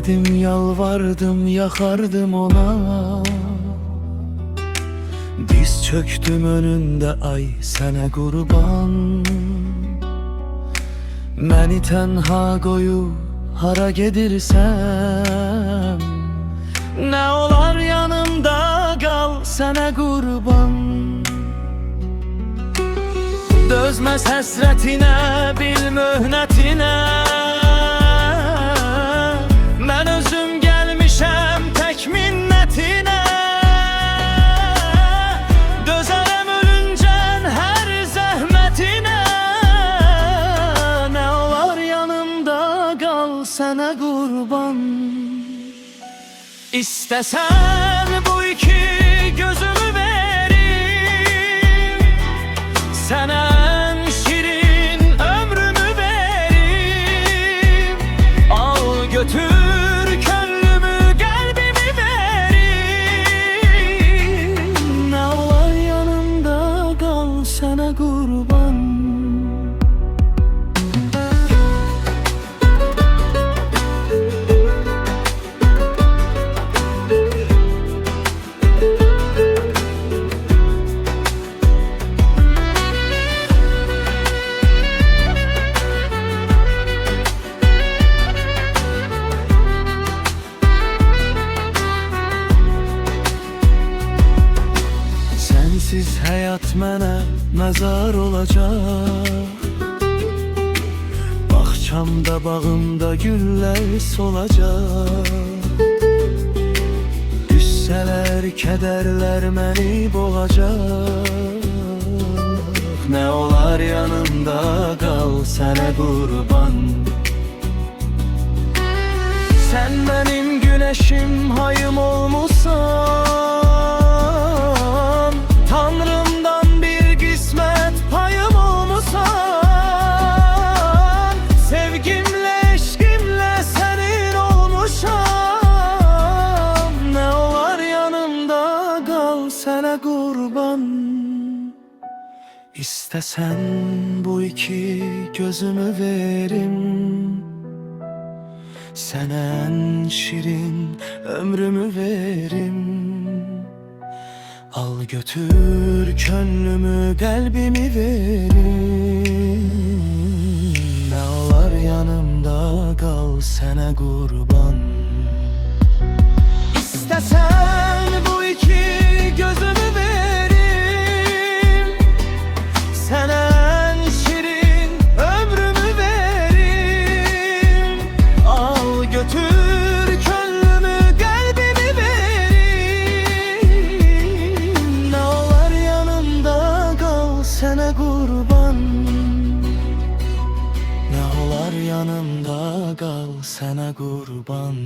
dedim, yalvardım, yakardım ona. Diz çöktüm önünde, ay sənə qurban. Məni tənha qoyub hara gedirsəm, nə olar yanımda qal, sənə qurban. Dözməz həsrətinə, bil möhnətinə, mən özüm gəlmişəm tək minnətinə. Dözərəm ölüncən hər zəhmətinə, nə olar yanımda qal, sənə qurban. İstəsən bu iki gözümü verim, sənə ən şirin ömrümü verim. Al götür könlümü, qəlbimi verim, nə olar yanımda qal, sənə qurban. Sensiz həyat mənə məzar olacaq. Bağçamda, bağımda güllər solacaq. Qüssələr, kədərlər məni boğacaq. Nə olar yanımda qal, sənə qurban. Sən mənim güneşim, hayım olmusan. Tanrımdan bir qismət payım olmusan. Sevgimlə, eşqimlə sənin olmuşam. Nə olar yanımda qal, sənə qurban. İstəsən bu iki gözümü verim, sənə ən şirin ömrümü verim. Al götür könlümü, qəlbimi verim, nə olar yanımda qal, sənə qurban. İstəsən bu iki gözümü verim, sənə ən şirin ömrümü verim. Al götür könlümü, qəlbimi verim, nə olar yanımda qal, sənə qurban. Nə olar yanımda qal, sənə qurban.